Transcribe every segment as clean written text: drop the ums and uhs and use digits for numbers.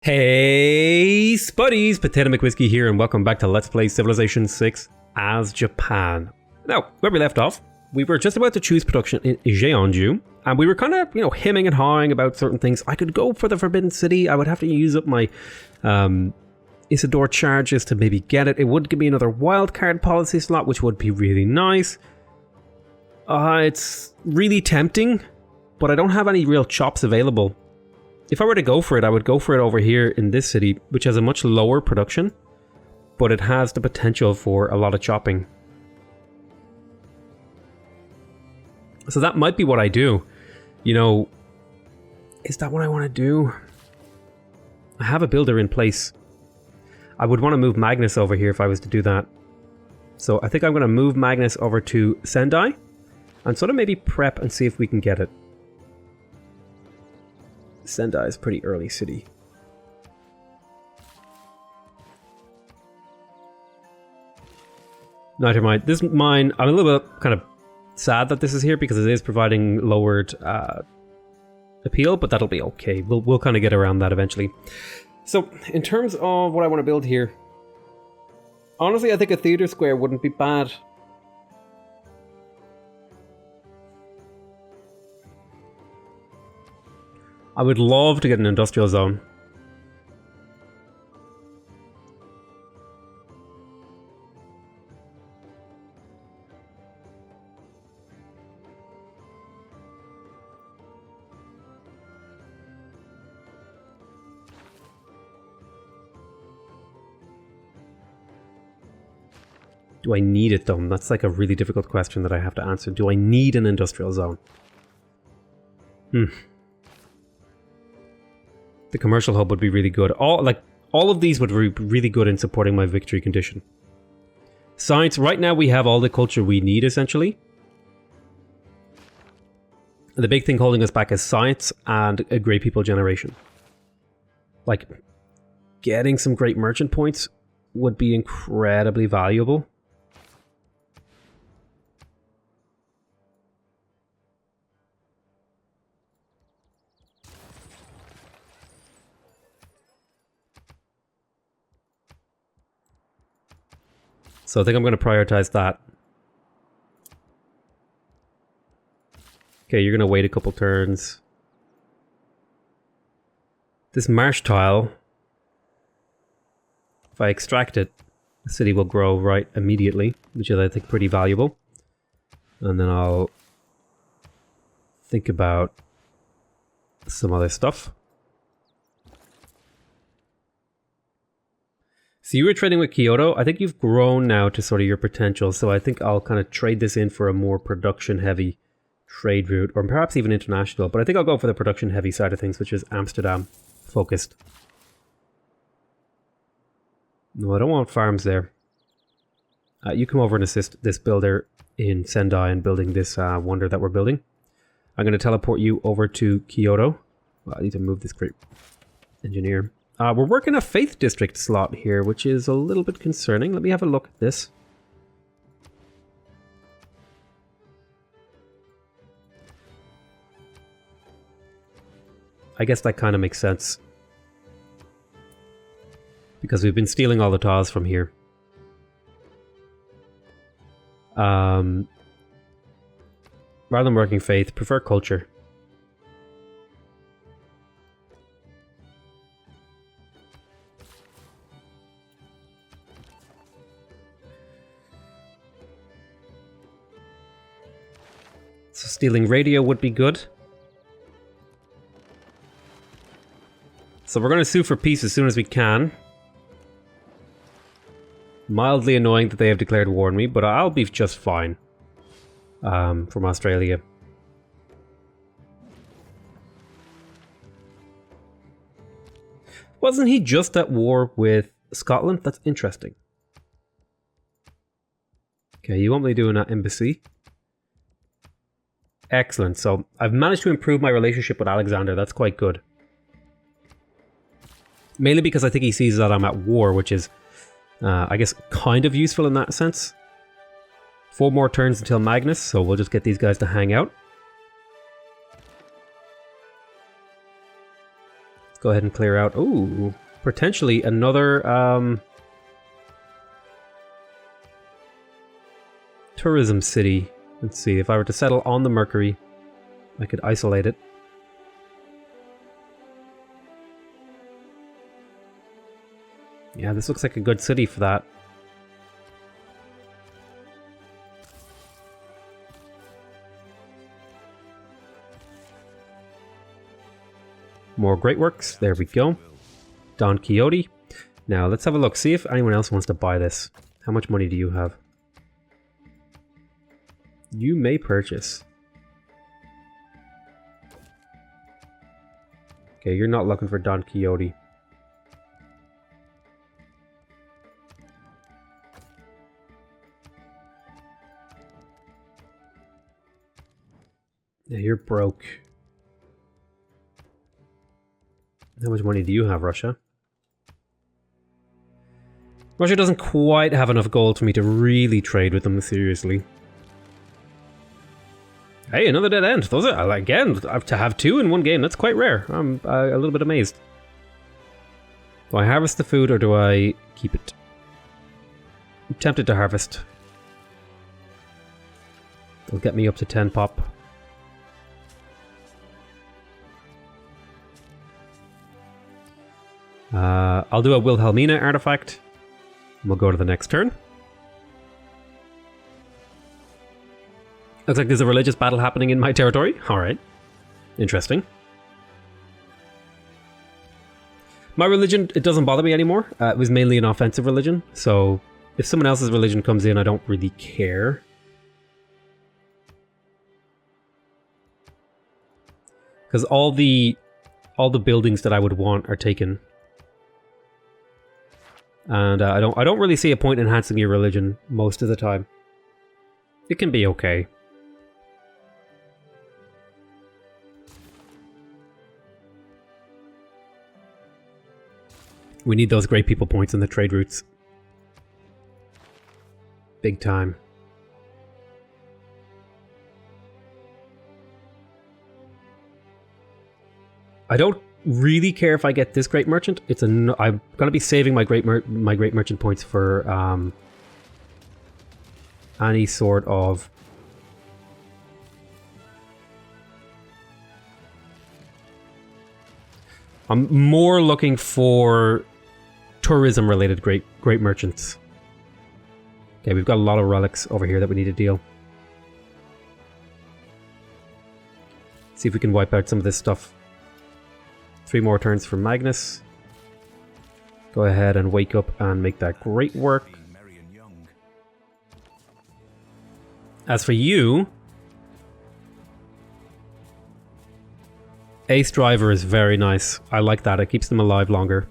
Hey Spuddies, PotatoMcWhiskey here and welcome back to Let's Play Civilization 6 as Japan. Now, where we left off, we were just about to choose production in Jeonju, and we were kind of, hemming and hawing about certain things. I could go for the Forbidden City. I would have to use up my Isidore charges to maybe get it. It would give me another wildcard policy slot, which would be really nice. It's really tempting, but I don't have any real chops available. If I were to go for it, I would go for it over here in this city, which has a much lower production, but it has the potential for a lot of chopping. So that might be what I do. Is that what I want to do? I have a builder in place. I would want to move Magnus over here if I was to do that. So I think I'm going to move Magnus over to Sendai and sort of maybe prep and see if we can get it. Sendai is a pretty early city. Never mind. This mine, I'm a little bit kind of sad that this is here because it is providing lowered appeal, but that'll be okay. We'll kind of get around that eventually. So, in terms of what I want to build here, honestly, I think a theater square wouldn't be bad. I would love to get an industrial zone. Do I need it though? That's like a really difficult question that I have to answer. Do I need an industrial zone? The commercial hub would be really good. All of these would be really good in supporting my victory condition. Science, right now we have all the culture we need essentially. And the big thing holding us back is science and a great people generation. Like, getting some great merchant points would be incredibly valuable. So I think I'm going to prioritize that. Okay, you're going to wait a couple turns. This marsh tile, if I extract it, the city will grow right immediately, which is, I think, pretty valuable. And then I'll think about some other stuff. So you were trading with Kyoto. I think you've grown now to sort of your potential. So I think I'll kind of trade this in for a more production-heavy trade route, or perhaps even international. But I think I'll go for the production-heavy side of things, which is Amsterdam-focused. No, I don't want farms there. You come over and assist this builder in Sendai and building this wonder that we're building. I'm going to teleport you over to Kyoto. Well, I need to move this great engineer. We're working a Faith District slot here, which is a little bit concerning. Let me have a look at this. I guess that kind of makes sense. Because we've been stealing all the tiles from here. Rather than working Faith, prefer culture. So stealing radio would be good. So we're going to sue for peace as soon as we can. Mildly annoying that they have declared war on me, but I'll be just fine. From Australia. Wasn't he just at war with Scotland? That's interesting. Okay, you want me to do an embassy? Excellent. So I've managed to improve my relationship with Alexander. That's quite good. Mainly because I think he sees that I'm at war, which is, I guess, kind of useful in that sense. 4 more turns until Magnus, so we'll just get these guys to hang out. go ahead and clear out. Ooh, potentially another tourism city. Let's see, if I were to settle on the Mercury, I could isolate it. Yeah, this looks like a good city for that. More great works. There we go. Don Quixote. Now let's have a look. See if anyone else wants to buy this. How much money do you have? You may purchase. Okay, you're not looking for Don Quixote. Yeah, you're broke. How much money do you have, Russia? Russia doesn't quite have enough gold for me to really trade with them seriously. Hey, another dead end. Those are, again, to have two in one game, that's quite rare. I'm a little bit amazed. Do I harvest the food or do I keep it? I'm tempted to harvest. It'll get me up to 10 pop. I'll do a Wilhelmina artifact. We'll go to the next turn. Looks like there's a religious battle happening in my territory. Alright. Interesting. My religion, it doesn't bother me anymore. It was mainly an offensive religion, so if someone else's religion comes in, I don't really care. Because all the buildings that I would want are taken. And I don't really see a point in enhancing your religion most of the time. It can be okay. We need those great people points in the trade routes. Big time. I don't really care if I get this great merchant. I'm gonna be saving my great merchant points for any sort of I'm more looking for tourism related great merchants. Okay, we've got a lot of relics over here that we need to deal. See if we can wipe out some of this stuff. 3 more turns for Magnus. Go ahead and wake up and make that great work. As for you, Ace Driver is very nice. I like that. It keeps them alive longer.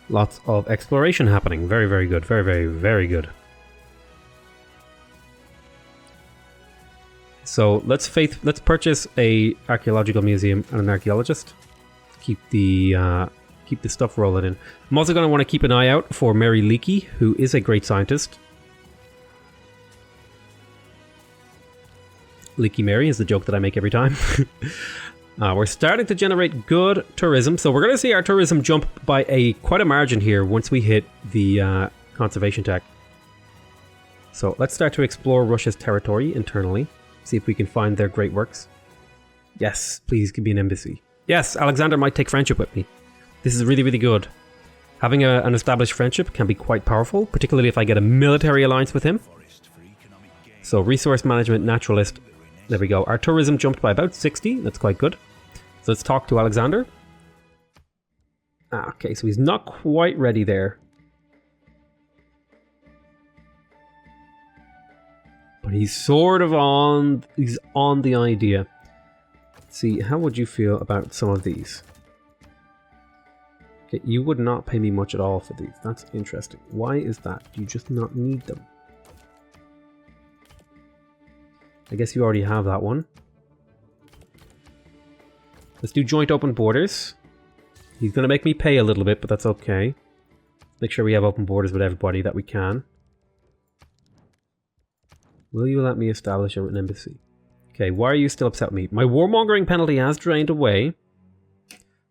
Lots of exploration happening. Very, very good. Very, very, very good. So let's purchase a archaeological museum and an archaeologist. Keep the stuff rolling in. I'm also going to want to keep an eye out for Mary Leakey, who is a great scientist. Leaky Mary is the joke that I make every time. We're starting to generate good tourism, so we're going to see our tourism jump by quite a margin here once we hit the conservation tech. So let's start to explore Russia's territory internally. See if we can find their great works. Yes, please give me an embassy. Yes, Alexander might take friendship with me. This is really, really good. Having an established friendship can be quite powerful, particularly if I get a military alliance with him. So resource management, naturalist. There we go. Our tourism jumped by about 60. That's quite good. So let's talk to Alexander. Okay, so he's not quite ready there. But he's sort of on... He's on the idea. Let's see, how would you feel about some of these? Okay, you would not pay me much at all for these. That's interesting. Why is that? Do you just not need them? I guess you already have that one. Let's do joint open borders. He's going to make me pay a little bit, but that's okay. Make sure we have open borders with everybody that we can. Will you let me establish an embassy? Okay, why are you still upset with me? My warmongering penalty has drained away.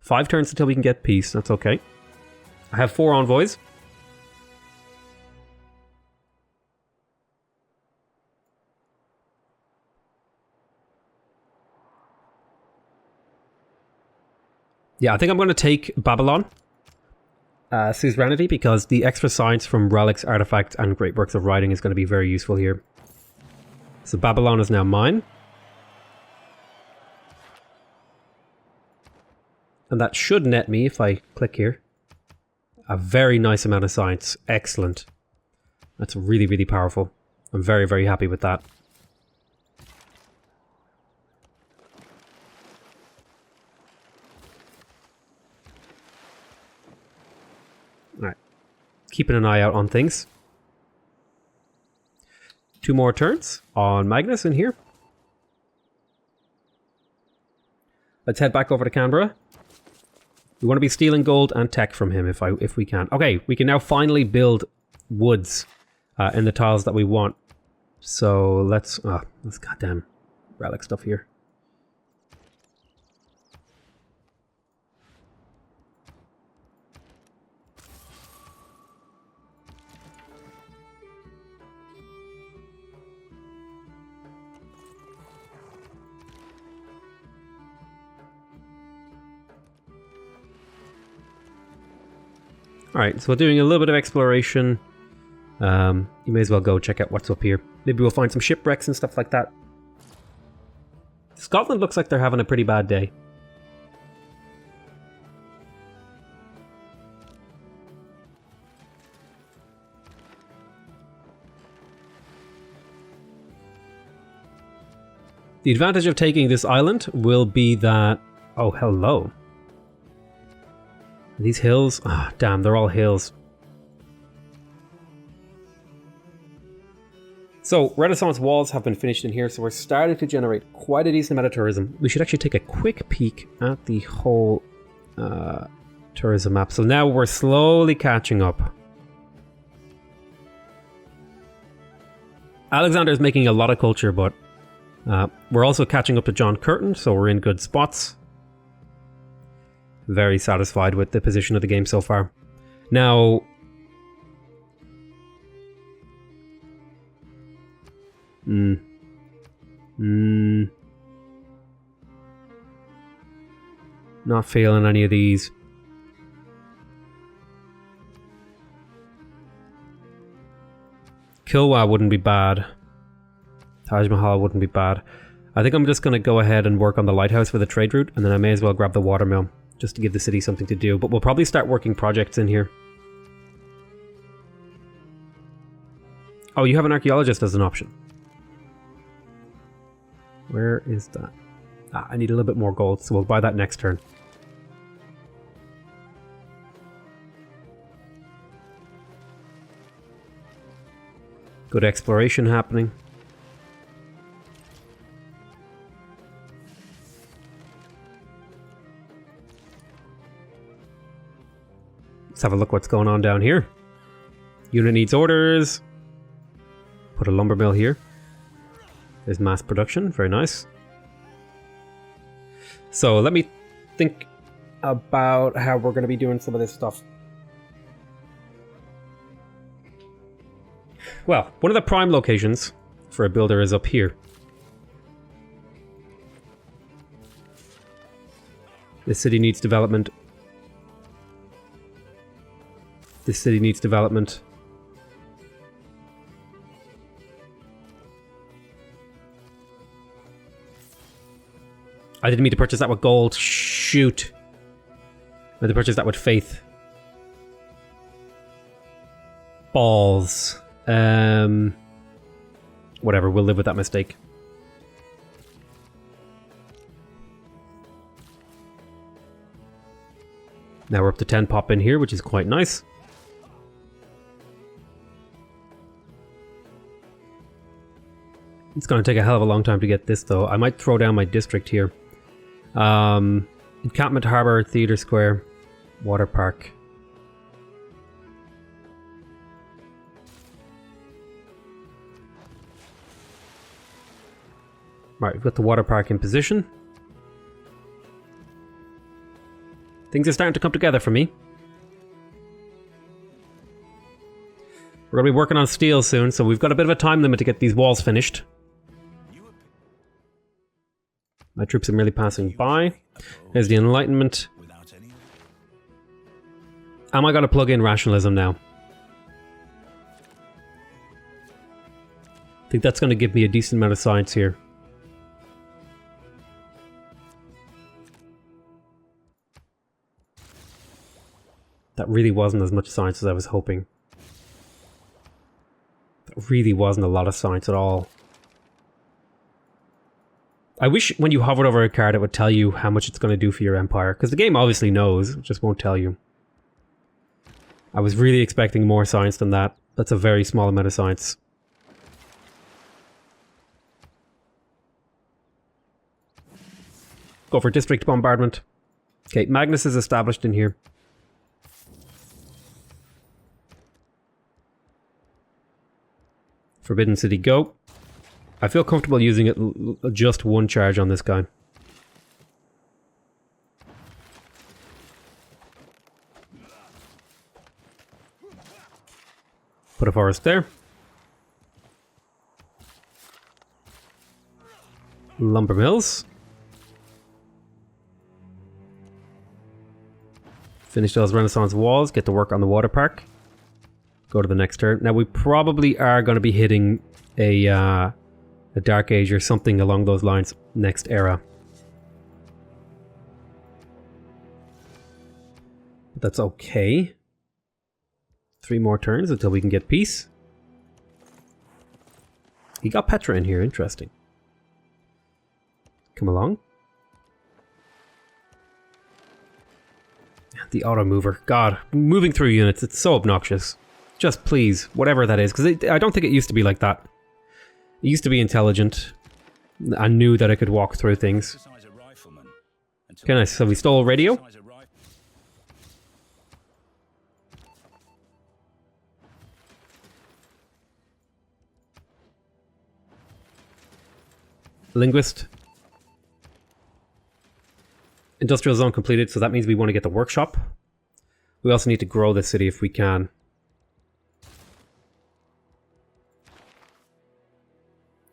5 turns until we can get peace. That's okay. I have 4 envoys. Yeah, I think I'm going to take Babylon. Suzerainty, because the extra science from relics, artifacts, and great works of writing is going to be very useful here. So Babylon is now mine. And that should net me, if I click here, a very nice amount of science. Excellent. That's really, really powerful. I'm very, very happy with that. Alright. Keeping an eye out on things. 2 more turns on Magnus in here. Let's head back over to Canberra. We want to be stealing gold and tech from him if we can. Okay, we can now finally build woods in the tiles that we want. So let's goddamn relic stuff here. Alright, so we're doing a little bit of exploration. You may as well go check out what's up here. Maybe we'll find some shipwrecks and stuff like that. Scotland looks like they're having a pretty bad day. The advantage of taking this island will be that... Oh, hello. These hills? Ah, oh, damn, they're all hills. So, Renaissance walls have been finished in here, so we're starting to generate quite a decent amount of tourism. We should actually take a quick peek at the whole tourism map. So now we're slowly catching up. Alexander's making a lot of culture, but we're also catching up to John Curtin, so we're in good spots. Very satisfied with the position of the game so far. Now, not feeling any of these. Kilwa wouldn't be bad. Taj Mahal wouldn't be bad. I think I'm just going to go ahead and work on the lighthouse for the trade route, and then I may as well grab the watermill, just to give the city something to do. But we'll probably start working projects in here. Oh, you have an archaeologist as an option. Where is that? Ah, I need a little bit more gold, so we'll buy that next turn. Good exploration happening. Let's have a look what's going on down here. Unit needs orders. Put a lumber mill here. There's mass production, very nice. So let me think about how we're going to be doing some of this stuff. Well, one of the prime locations for a builder is up here. This city needs development. This city needs development. I didn't mean to purchase that with gold. Shoot. I meant to purchase that with faith. Balls. Whatever, we'll live with that mistake. Now we're up to 10 pop in here, which is quite nice. It's going to take a hell of a long time to get this, though. I might throw down my district here. Encampment Harbour, Theatre Square, Water Park. Right, we've got the water park in position. Things are starting to come together for me. We're going to be working on steel soon, so we've got a bit of a time limit to get these walls finished. My troops are merely passing by. There's the Enlightenment. Am I going to plug in rationalism now? I think that's going to give me a decent amount of science here. That really wasn't as much science as I was hoping. That really wasn't a lot of science at all. I wish when you hovered over a card it would tell you how much it's going to do for your empire, because the game obviously knows, it just won't tell you. I was really expecting more science than that. That's a very small amount of science. Go for district bombardment. Okay, Magnus is established in here. Forbidden City, go. I feel comfortable using it just one charge on this guy. Put a forest there. Lumber mills. Finish those Renaissance walls, get to work on the water park. Go to the next turn. Now we probably are going to be hitting a Dark Age or something along those lines next era. But that's okay. 3 more turns until we can get peace. He got Petra in here, interesting. Come along. The auto mover. God, moving through units, it's so obnoxious. Just please, whatever that is, because I don't think it used to be like that. It used to be intelligent. I knew that I could walk through things. Okay, nice. So we stole radio. Linguist. Industrial zone completed, so that means we want to get the workshop. We also need to grow the city if we can.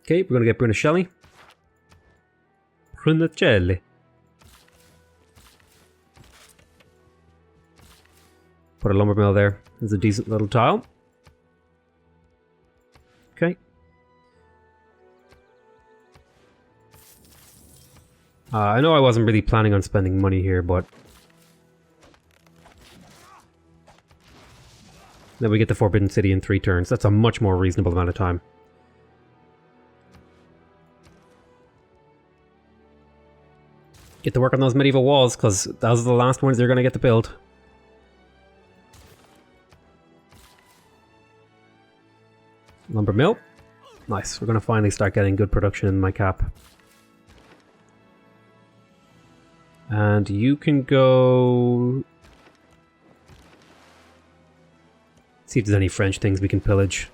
Okay, we're going to get Brunicelli. Brunicelli. Put a lumber mill there. There's a decent little tile. Okay. I know I wasn't really planning on spending money here, but... Then we get the Forbidden City in 3 turns. That's a much more reasonable amount of time. Get to work on those medieval walls, because those are the last ones they're going to get to build. Lumber mill. Nice. We're going to finally start getting good production in my cap. And you can go... See if there's any French things we can pillage.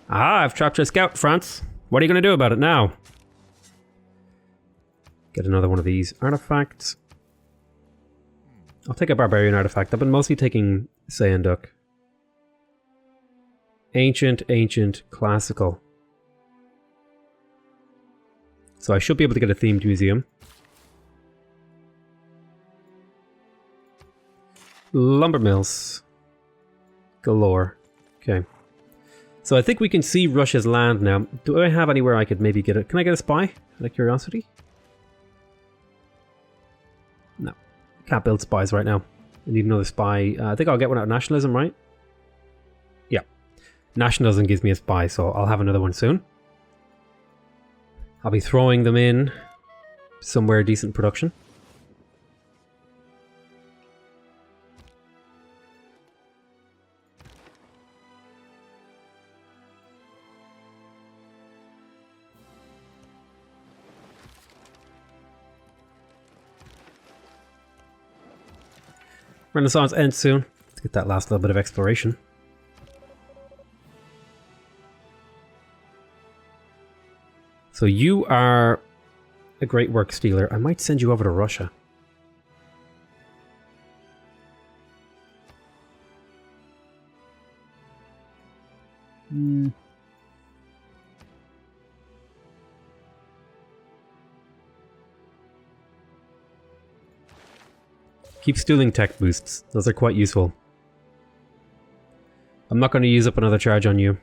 Ah, I've trapped your scout, France. What are you going to do about it now? Get another one of these artifacts. I'll take a barbarian artifact. I've been mostly taking Saiyan Duck. Ancient, classical. So I should be able to get a themed museum. Lumber mills. Galore. Okay. So I think we can see Russia's land now. Do I have anywhere I could maybe get it? Can I get a spy? Out of curiosity? No. Can't build spies right now. I need another spy. I think I'll get one out of nationalism, right? Yeah. Nationalism gives me a spy, so I'll have another one soon. I'll be throwing them in somewhere decent production. Renaissance ends soon. Let's get that last little bit of exploration. So you are a great work stealer. I might send you over to Russia. Keep stealing tech boosts. Those are quite useful. I'm not going to use up another charge on you.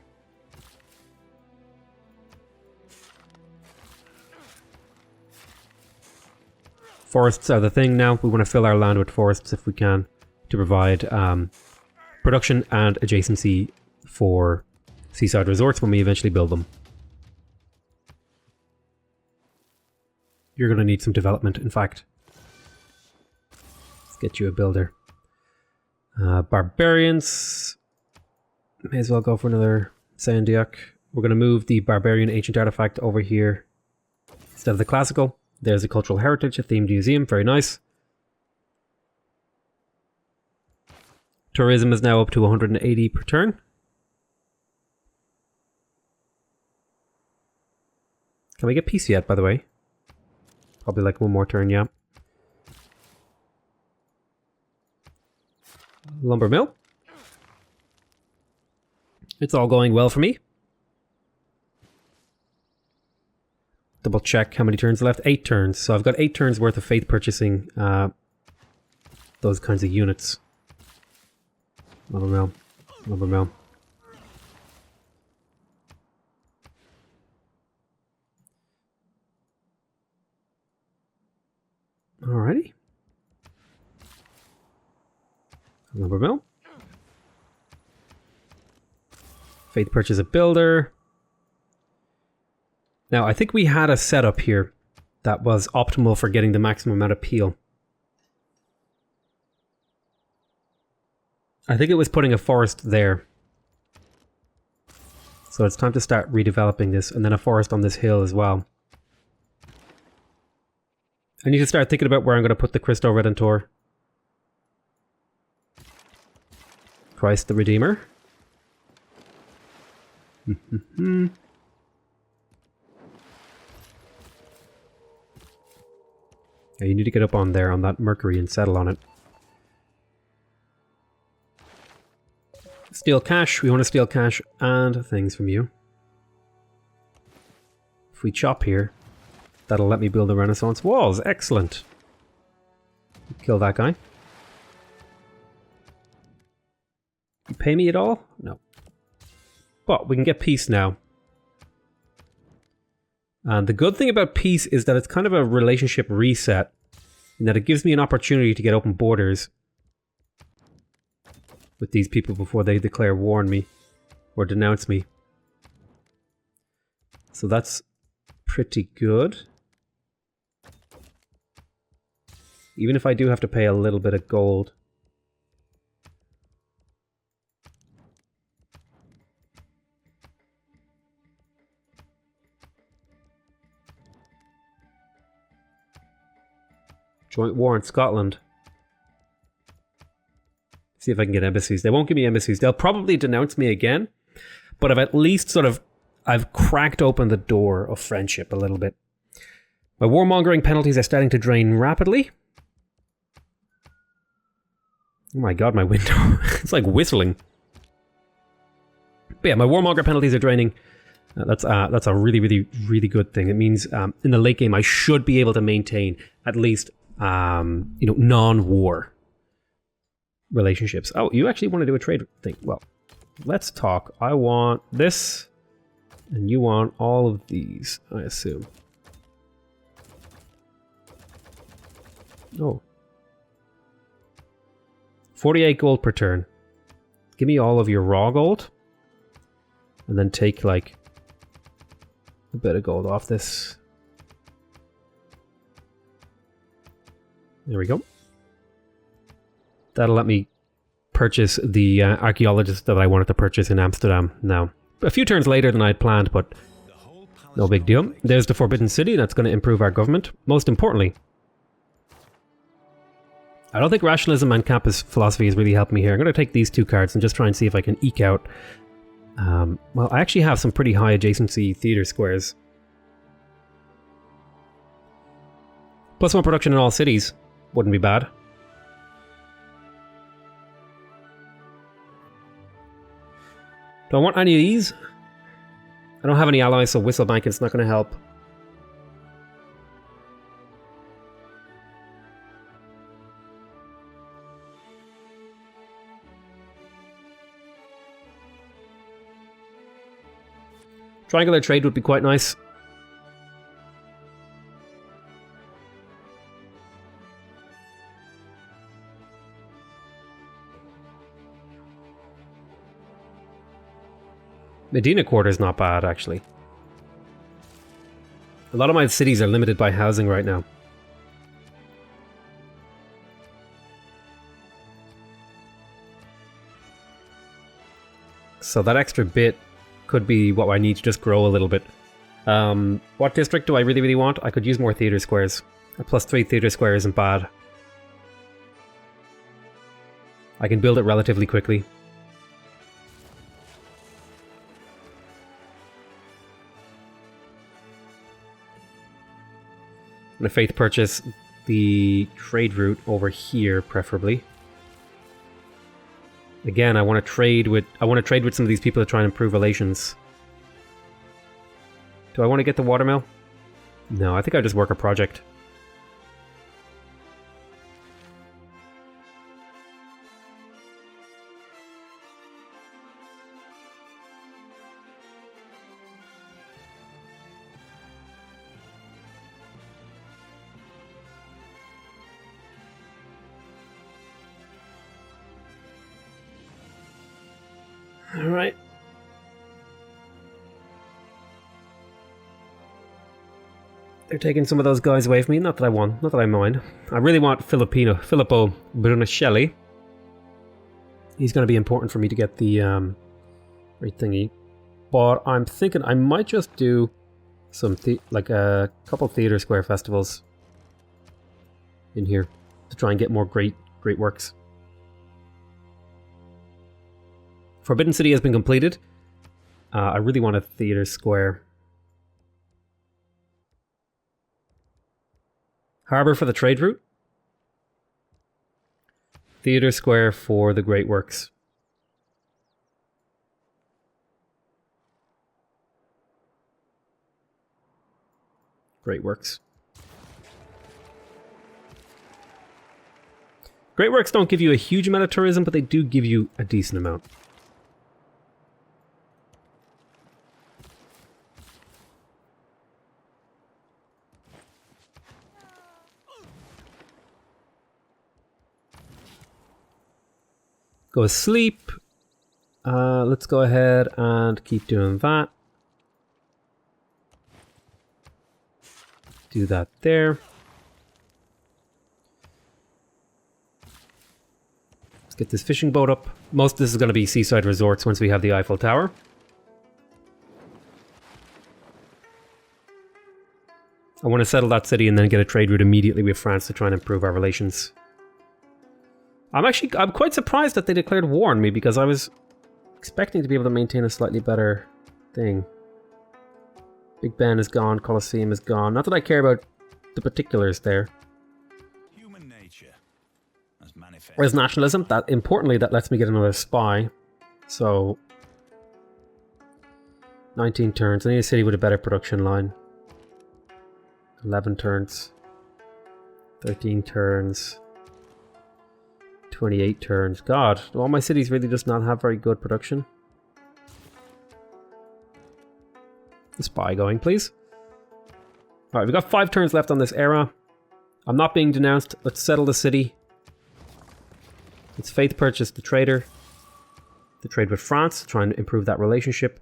Forests are the thing now. We want to fill our land with forests if we can to provide production and adjacency for seaside resorts when we eventually build them. You're going to need some development, in fact. Let's get you a builder. Barbarians. May as well go for another Sandiak. We're going to move the Barbarian Ancient Artifact over here instead of the Classical. There's a Cultural Heritage, a themed museum. Very nice. Tourism is now up to 180 per turn. Can we get peace yet, by the way? Probably like one more turn, yeah. Lumber mill. It's all going well for me. Double check how many turns left. 8 turns. So I've got 8 turns worth of faith purchasing those kinds of units. Lumber mill. Lumber mill. Alrighty. Lumber mill. Faith purchase a builder. Now, I think we had a setup here that was optimal for getting the maximum amount of peel. I think it was putting a forest there. So it's time to start redeveloping this, and then a forest on this hill as well. I need to start thinking about where I'm going to put the Christo Redentor. Christ the Redeemer. Yeah, you need to get up on there on that Mercury and settle on it. Steal cash. We want to steal cash and things from you. If we chop here, that'll let me build the Renaissance walls. Excellent. Kill that guy. You pay me at all? No. But we can get peace now. And the good thing about peace is that it's kind of a relationship reset, in that it gives me an opportunity to get open borders with these people before they declare war on me or denounce me. So that's pretty good. Even if I do have to pay a little bit of gold. Joint war in Scotland. See if I can get embassies. They won't give me embassies. They'll probably denounce me again. But I've at least I've cracked open the door of friendship a little bit. My warmongering penalties are starting to drain rapidly. Oh my god, my window. It's like whistling. But yeah, my warmonger penalties are draining. That's a really, really, really good thing. It means in the late game I should be able to maintain at least non-war relationships. Oh, you actually want to do a trade thing? Well, let's talk. I want this, and you want all of these, I assume. Oh. 48 gold per turn. Give me all of your raw gold, and then take like a bit of gold off this. There we go. That'll let me purchase the archaeologist that I wanted to purchase in Amsterdam now. A few turns later than I'd planned, but no big deal. There's the Forbidden City. That's going to improve our government. Most importantly, I don't think rationalism and campus philosophy has really helped me here. I'm going to take these 2 cards and just try and see if I can eke out... well, I actually have some pretty high adjacency theater squares. +1 production in all cities. Wouldn't be bad. Do I want any of these? I don't have any allies, so Whistle Banking's not going to help. Triangular trade would be quite nice. Medina Quarter is not bad, actually. A lot of my cities are limited by housing right now. So that extra bit could be what I need to just grow a little bit. What district do I really want? I could use more theatre squares. A +3 theatre square isn't bad. I can build it relatively quickly. I'm going to faith purchase the trade route over here, preferably. Again, I want to trade with some of these people to try and improve relations. Do I want to get the watermill? No, I think I just work a project. Alright. They're taking some of those guys away from me. Not that I want. Not that I mind. I really want Filippo Brunicelli. He's going to be important for me to get the right thingy. But I'm thinking I might just do some like a couple theater square festivals in here to try and get more great works. Forbidden City has been completed. I really want a theater square. Harbor for the trade route. Theater square for the great works. Great works. Great works don't give you a huge amount of tourism, but they do give you a decent amount. Go asleep. Let's go ahead and keep doing that. Do that there. Let's get this fishing boat up. Most of this is going to be seaside resorts once we have the Eiffel Tower. I want to settle that city and then get a trade route immediately with France to try and improve our relations. I'm quite surprised that they declared war on me because I was expecting to be able to maintain a slightly better thing. Big Ben is gone, Colosseum is gone. Not that I care about the particulars there. Human nature as manifest. Whereas nationalism, importantly, that lets me get another spy. So 19 turns. I need a city with a better production line. 11 turns. 13 turns. 28 turns. God, do all my cities really just not have very good production? The spy going, please. Alright, we've got 5 turns left on this era. I'm not being denounced. Let's settle the city. Let's faith purchase the trader. The trade with France, try and improve that relationship.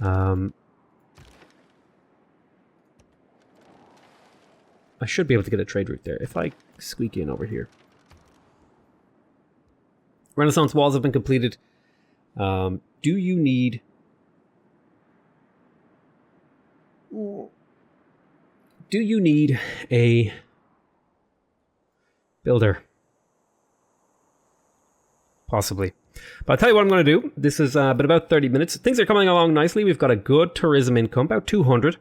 I should be able to get a trade route there if I squeak in over here. Renaissance walls have been completed. Do you need... Do you need a builder? Possibly. But I'll tell you what I'm going to do. This has been about 30 minutes. Things are coming along nicely. We've got a good tourism income, about 200.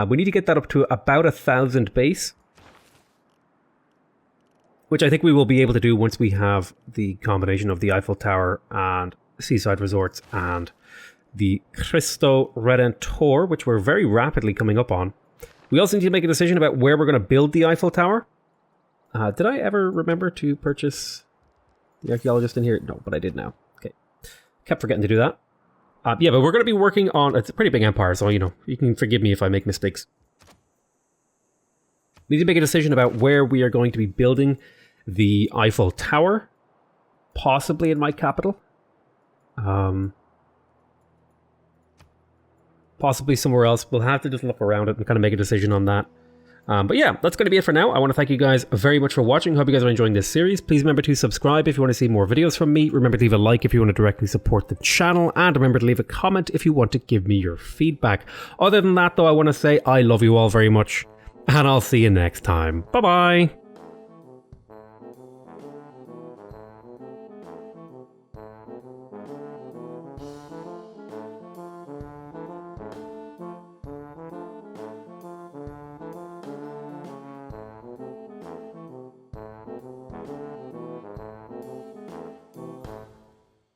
We need to get that up to about 1,000 base. which I think we will be able to do once we have the combination of the Eiffel Tower and Seaside Resorts and the Cristo Redentor, which we're very rapidly coming up on. We also need to make a decision about where we're going to build the Eiffel Tower. Did I ever remember to purchase the archaeologist in here? No, but I did now. Okay. Kept forgetting to do that. Yeah, but we're going to be working on... It's a pretty big empire, so, you know, you can forgive me if I make mistakes. We need to make a decision about where we are going to be building the Eiffel Tower. Possibly in my capital. Possibly somewhere else. We'll have to just look around it and kind of make a decision on that. But yeah, that's going to be it for now. I want to thank you guys very much for watching. Hope you guys are enjoying this series. Please remember to subscribe if you want to see more videos from me. Remember to leave a like if you want to directly support the channel. And remember to leave a comment if you want to give me your feedback. Other than that, though, I want to say I love you all very much. And I'll see you next time. Bye-bye.